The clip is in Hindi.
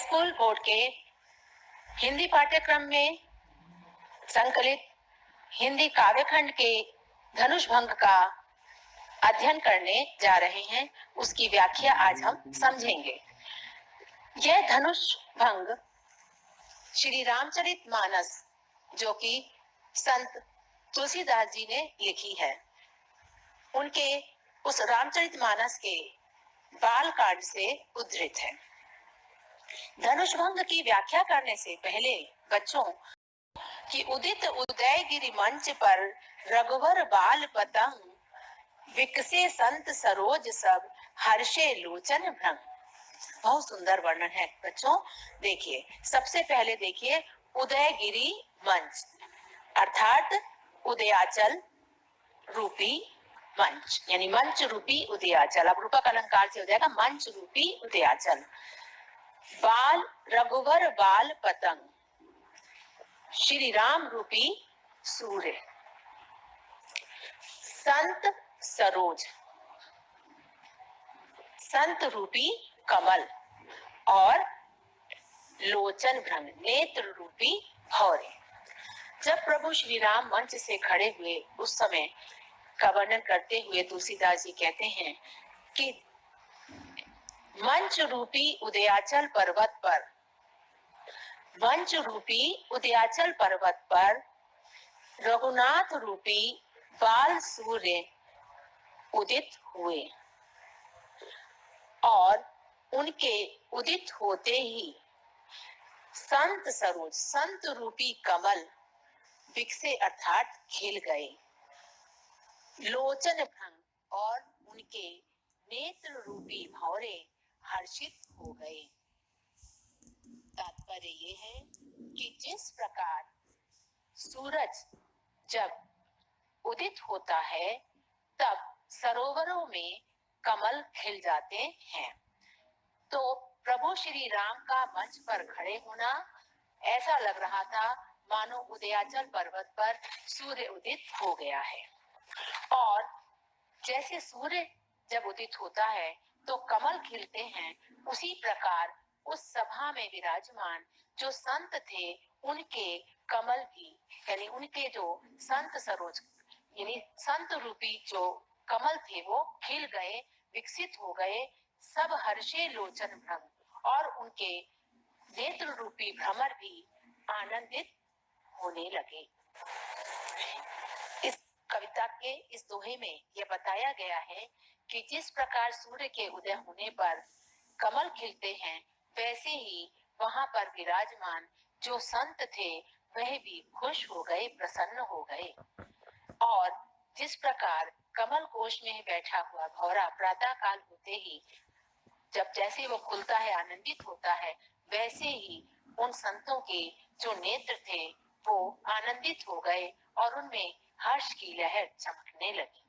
स्कूल बोर्ड के हिंदी पाठ्यक्रम में संकलित हिंदी काव्यखंड के धनुष भंग का अध्ययन करने जा रहे हैं। उसकी व्याख्या आज हम समझेंगे। यह धनुष भंग श्री रामचरितमानस जो कि संत तुलसीदास जी ने लिखी है, उनके उस रामचरितमानस के बाल कांड से उद्धृत है। धनुष भंग की व्याख्या करने से पहले बच्चों की उदित उदयगिरि मंच पर रघुवर बाल पतंग विकसे संत सरोज सब हर्षे लोचन भ्रंग। बहुत सुंदर वर्णन है बच्चों। देखिए, सबसे पहले देखिए उदयगिरि मंच अर्थात उदयाचल रूपी मंच, यानी मंच रूपी उदयाचल। अब रूपक अलंकार से हो जाएगा मंच रूपी उदयाचल। बाल रघुवर बाल पतंग श्री राम रूपी सूर्य, संत सरोज संत रूपी कमल और लोचन भ्रंग नेत्र रूपी भौरे। जब प्रभु श्री राम मंच से खड़े हुए उस समय का वर्णन करते हुए तुलसीदास जी कहते हैं कि मंच रूपी उदयाचल पर्वत पर, मंच रूपी उदयाचल पर्वत पर रघुनाथ रूपी बाल सूर्य उदित हुए और उनके उदित होते ही संत सरोज संत रूपी कमल विकसे अर्थात खिल गए, लोचन भ्रंग और उनके नेत्र रूपी भौरे हर्षित हो गए। तात्पर्य ये है कि जिस प्रकार सूरज जब उदित होता है तब सरोवरों में कमल खिल जाते हैं, तो प्रभु श्री राम का मंच पर खड़े होना ऐसा लग रहा था मानो उदयाचल पर्वत पर सूर्य उदित हो गया है। और जैसे सूर्य जब उदित होता है तो कमल खिलते हैं, उसी प्रकार उस सभा में विराजमान जो संत थे उनके कमल भी, यानी उनके जो संत सरोज यानी संत रूपी जो कमल थे वो खिल गए, विकसित हो गए। सब हर्षे लोचन भ्रम और उनके नेत्र रूपी भ्रमर भी आनंदित होने लगे। इस कविता के इस दोहे में यह बताया गया है कि जिस प्रकार सूर्य के उदय होने पर कमल खिलते हैं, वैसे ही वहां पर विराजमान जो संत थे वह भी खुश हो गए, प्रसन्न हो गए। और जिस प्रकार कमल कोश में बैठा हुआ भौरा प्रातः काल होते ही जब जैसे वो खुलता है, आनंदित होता है, वैसे ही उन संतों के जो नेत्र थे वो आनंदित हो गए और उनमें हर्ष की लहर चमकने लगी।